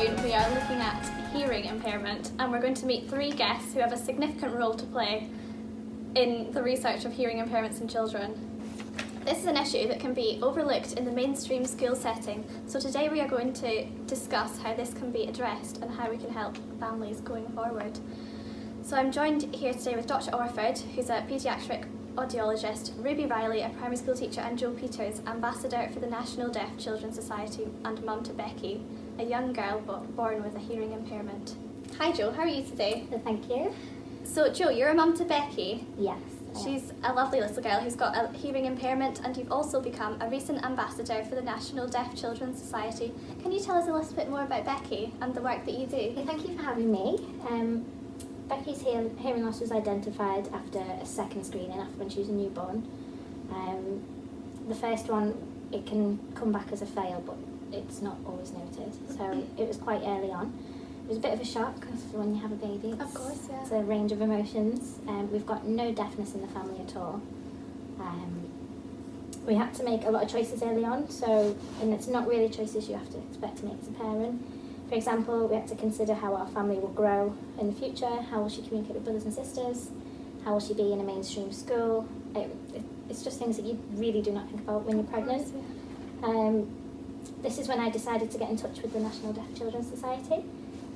afternoon we are looking at hearing impairment, and we're going to meet three guests who have a significant role to play in the research of hearing impairments in children. This is an issue that can be overlooked in the mainstream school setting, so today we are going to discuss how this can be addressed and how we can help families going forward. So I'm joined here today with Dr. Orford, who's a paediatric audiologist, Ruby Riley, a primary school teacher, and Joe Peters, ambassador for the National Deaf Children's Society, and mum to Becky, a young girl born with a hearing impairment. Hi Joe, how are you today? Thank you. So Joe, you're a mum to Becky. Yes. She's a lovely little girl who's got a hearing impairment, and you've also become a recent ambassador for the National Deaf Children's Society. Can you tell us a little bit more about Becky and the work that you do? Thank you for having me. Becky's hearing loss was identified after a second screening, after when she was a newborn. The first one, it can come back as a fail, but it's not always noted. So it was quite early on. It was a bit of a shock, because when you have a baby, Of course, yeah. it's a range of emotions. We've got no deafness in the family at all. We had to make a lot of choices early on, and it's not really choices you have to expect to make as a parent. For example, we had to consider how our family will grow in the future, how will she communicate with brothers and sisters, how will she be in a mainstream school. It's just things that you really do not think about when you're pregnant. This is when I decided to get in touch with the National Deaf Children's Society.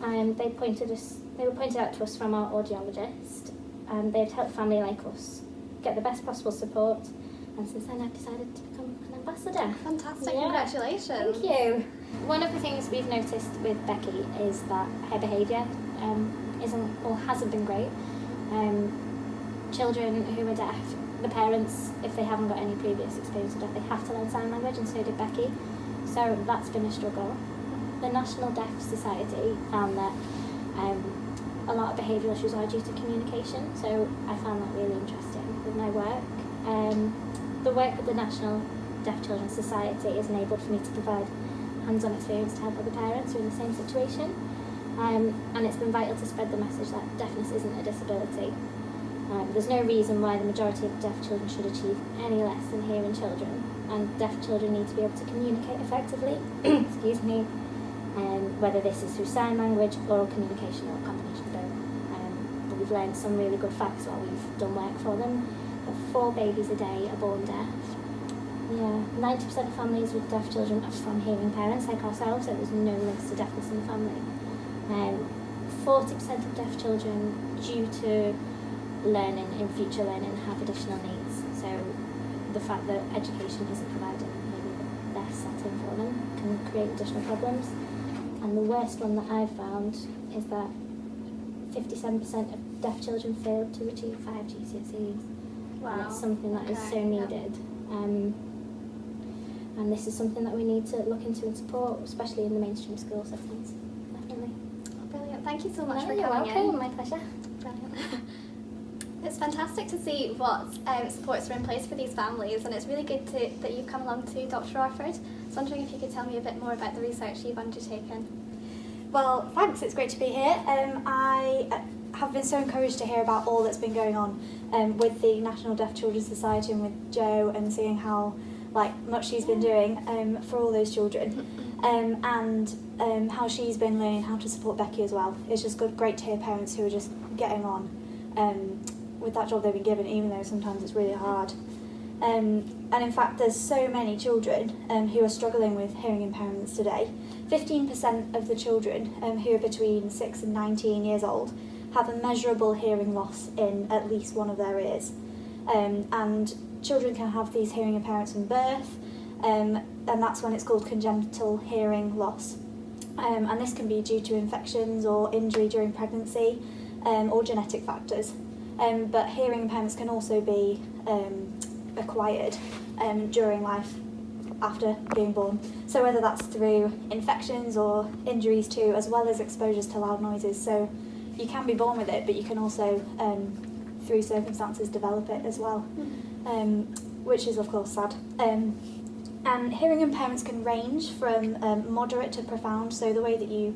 They were pointed out to us from our audiologist, and they've helped family like us get the best possible support, and since then I've decided to become an ambassador. Fantastic, Yeah. Congratulations. Thank you. One of the things we've noticed with Becky is that her behaviour hasn't been great. Children who are deaf, the parents, if they haven't got any previous experience of deaf, they have to learn sign language, and so did Becky. So that's been a struggle. The National Deaf Society found that a lot of behavioural issues are due to communication, so I found that really interesting with my work. The work with the National Deaf Children's Society has enabled for me to provide hands-on experience to help other parents who are in the same situation, and it's been vital to spread the message that deafness isn't a disability. There's no reason why the majority of deaf children should achieve any less than hearing children, and deaf children need to be able to communicate effectively, excuse me, whether this is through sign language, oral communication, or a combination of both. But we've learned some really good facts while we've done work for them. That 4 babies a day are born deaf. Yeah, 90% of families with deaf children are from hearing parents like ourselves, so there's no links to deafness in the family. 40% of deaf children, due to future learning, have additional needs. So the fact that education isn't provided in maybe the best setting for them can create additional problems. And the worst one that I've found is that 57% of deaf children fail to achieve 5 GCSEs. Wow. And it's something that is so needed. And this is something that we need to look into and support, especially in the mainstream school settings. Definitely. Brilliant. Thank you so much for You're coming welcome. in. My pleasure. Brilliant. It's fantastic to see what supports are in place for these families, and it's really good that you've come along to Dr. Orford. I was wondering if you could tell me a bit more about the research you've undertaken. Well, thanks, it's great to be here. I have been so encouraged to hear about all that's been going on with the National Deaf Children's Society and with Jo, and seeing how much she's been doing for all those children, and how she's been learning how to support Becky as well. It's just great to hear parents who are just getting on with that job they've been given, even though sometimes it's really hard. And in fact, there's so many children who are struggling with hearing impairments today. 15% of the children who are between 6 and 19 years old have a measurable hearing loss in at least one of their ears. And children can have these hearing impairments from birth, and that's when it's called congenital hearing loss. And this can be due to infections or injury during pregnancy, or genetic factors. But hearing impairments can also be acquired during life after being born. So whether that's through infections or injuries too, as well as exposures to loud noises. So you can be born with it, but you can also, through circumstances, develop it as well, which is of course sad. And hearing impairments can range from moderate to profound. So the way that you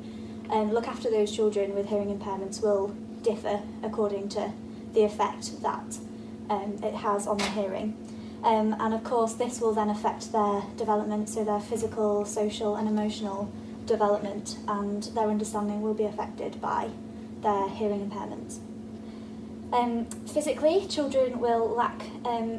look after those children with hearing impairments will differ according to the effect that it has on their hearing. And of course this will then affect their development, so their physical, social and emotional development, and their understanding will be affected by their hearing impairments. Physically, children will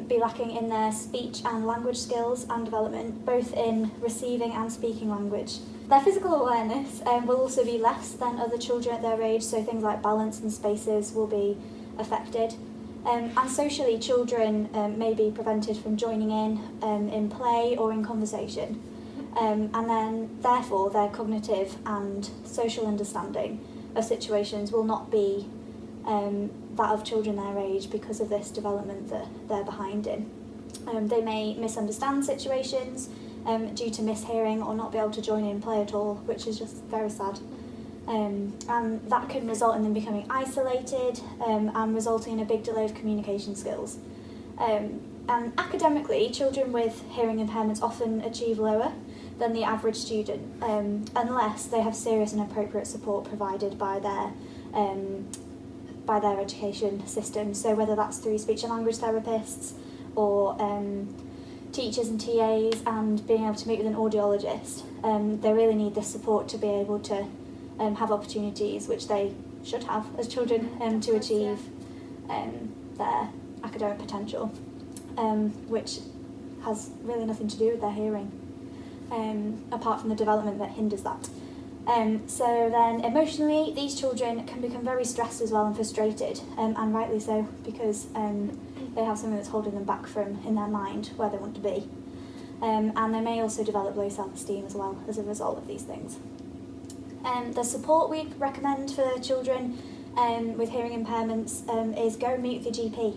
be lacking in their speech and language skills and development, both in receiving and speaking language. Their physical awareness will also be less than other children at their age, so things like balance and spaces will be affected. And socially, children may be prevented from joining in play or in conversation. And then, therefore, their cognitive and social understanding of situations will not be that of children their age because of this development that they're behind in. They may misunderstand situations due to mishearing or not be able to join in play at all, which is just very sad. And that can result in them becoming isolated and resulting in a big delay of communication skills. And academically, children with hearing impairments often achieve lower than the average student unless they have serious and appropriate support provided by their education system. So whether that's through speech and language therapists or teachers and TAs and being able to meet with an audiologist, they really need this support to be able to have opportunities which they should have as children to achieve their academic potential, which has really nothing to do with their hearing, apart from the development that hinders that. So then emotionally, these children can become very stressed as well and frustrated, and rightly so, because they have something that's holding them back from in their mind where they want to be. And they may also develop low self-esteem as well as a result of these things. The support we recommend for children with hearing impairments is go meet with your GP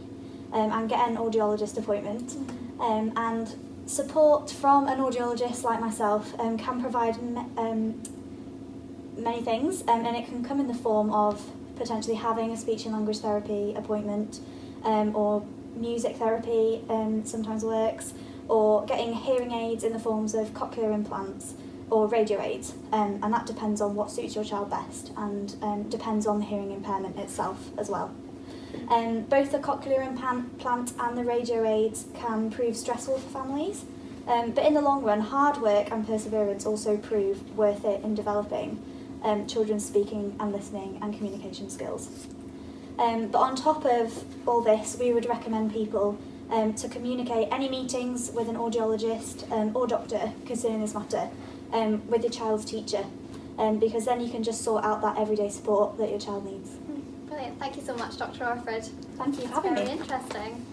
and get an audiologist appointment. And support from an audiologist like myself can provide many things, and it can come in the form of potentially having a speech and language therapy appointment, or music therapy sometimes works, or getting hearing aids in the forms of cochlear implants or radio aids, and that depends on what suits your child best and depends on the hearing impairment itself as well. Both the cochlear implant and the radio aids can prove stressful for families, but in the long run, hard work and perseverance also prove worth it in developing children's speaking and listening and communication skills. But on top of all this, we would recommend people to communicate any meetings with an audiologist or doctor concerning this matter with your child's teacher, because then you can just sort out that everyday support that your child needs. Brilliant, thank you so much, Dr. Orford. Thank you for having me. Very interesting.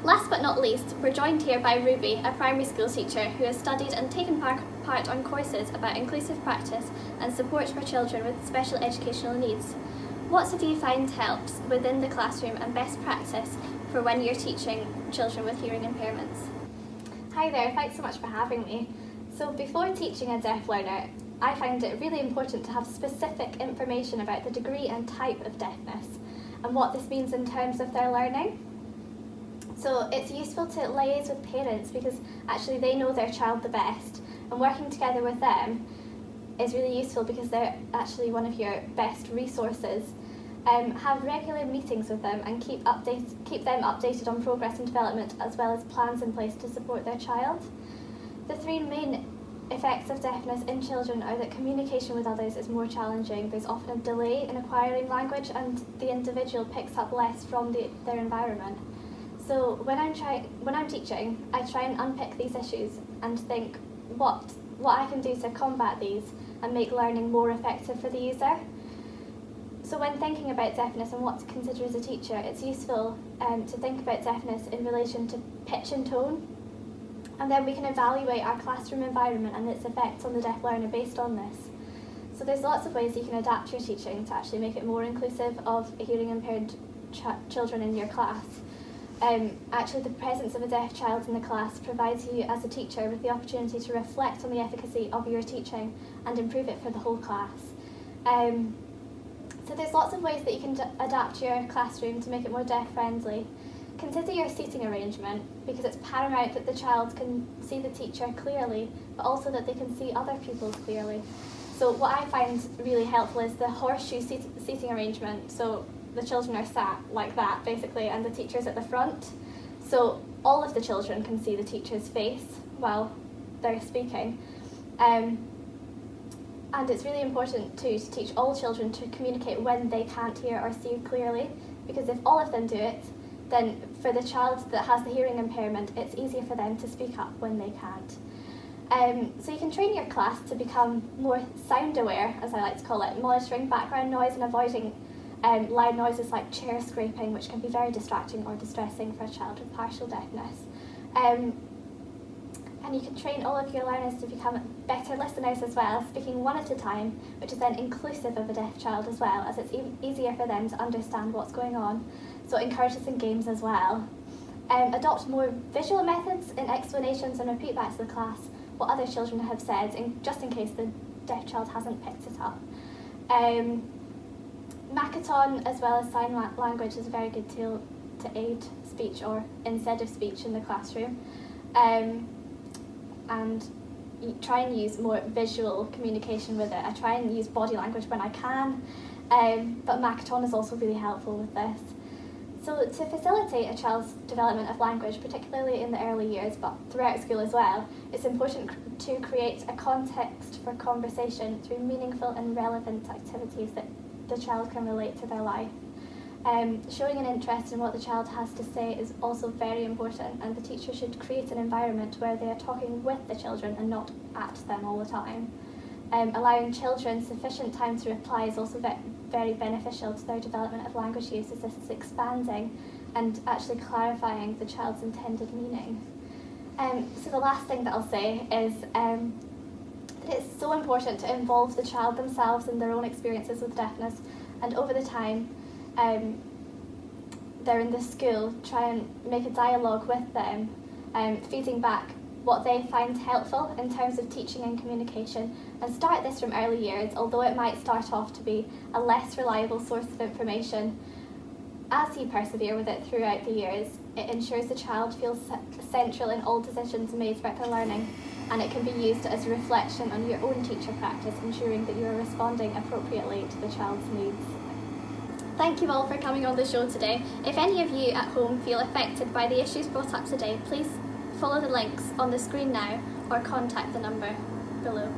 Last but not least, we're joined here by Ruby, a primary school teacher who has studied and taken part on courses about inclusive practice and support for children with special educational needs. What have you found helps within the classroom and best practice for when you're teaching children with hearing impairments? Hi there, thanks so much for having me. So before teaching a deaf learner, I find it really important to have specific information about the degree and type of deafness and what this means in terms of their learning. So it's useful to liaise with parents because actually they know their child the best, and working together with them is really useful because they're actually one of your best resources. Have regular meetings with them and keep them updated on progress and development, as well as plans in place to support their child. The three main effects of deafness in children are that communication with others is more challenging. There's often a delay in acquiring language, and the individual picks up less from their environment. So when I'm teaching, I try and unpick these issues and think what I can do to combat these and make learning more effective for the user. So when thinking about deafness and what to consider as a teacher, it's useful to think about deafness in relation to pitch and tone, and then we can evaluate our classroom environment and its effects on the deaf learner based on this. So there's lots of ways you can adapt your teaching to actually make it more inclusive of hearing impaired children in your class. Actually, the presence of a deaf child in the class provides you as a teacher with the opportunity to reflect on the efficacy of your teaching and improve it for the whole class. So there's lots of ways that you can adapt your classroom to make it more deaf friendly. Consider your seating arrangement, because it's paramount that the child can see the teacher clearly, but also that they can see other pupils clearly. So what I find really helpful is the horseshoe seating arrangement. So the children are sat like that, basically, and the teacher's at the front. So all of the children can see the teacher's face while they're speaking. And it's really important too to teach all children to communicate when they can't hear or see clearly, because if all of them do it, then for the child that has the hearing impairment, it's easier for them to speak up when they can't. So you can train your class to become more sound aware, as I like to call it, monitoring background noise and avoiding loud noises like chair scraping, which can be very distracting or distressing for a child with partial deafness. And you can train all of your learners to become better listeners as well, speaking one at a time, which is then inclusive of a deaf child as well, as it's easier for them to understand what's going on. So it encourages in games as well. Adopt more visual methods in explanations and repeat back to the class what other children have said, just in case the deaf child hasn't picked it up. Makaton as well as sign language is a very good tool to aid speech or instead of speech in the classroom. And try and use more visual communication with it. I try and use body language when I can, but Makaton is also really helpful with this. So to facilitate a child's development of language, particularly in the early years, but throughout school as well, it's important to create a context for conversation through meaningful and relevant activities that the child can relate to their life. Showing an interest in what the child has to say is also very important, and the teacher should create an environment where they are talking with the children and not at them all the time. Allowing children sufficient time to reply is also very beneficial to their development of language use, as this is expanding and actually clarifying the child's intended meaning. So the last thing that I'll say is that it's so important to involve the child themselves in their own experiences with deafness, and over the time they're in the school, try and make a dialogue with them, feeding back what they find helpful in terms of teaching and communication, and start this from early years, although it might start off to be a less reliable source of information. As you persevere with it throughout the years, it ensures the child feels central in all decisions made about their learning, and it can be used as a reflection on your own teacher practice, ensuring that you are responding appropriately to the child's needs. Thank you all for coming on the show today. If any of you at home feel affected by the issues brought up today, please follow the links on the screen now or contact the number below.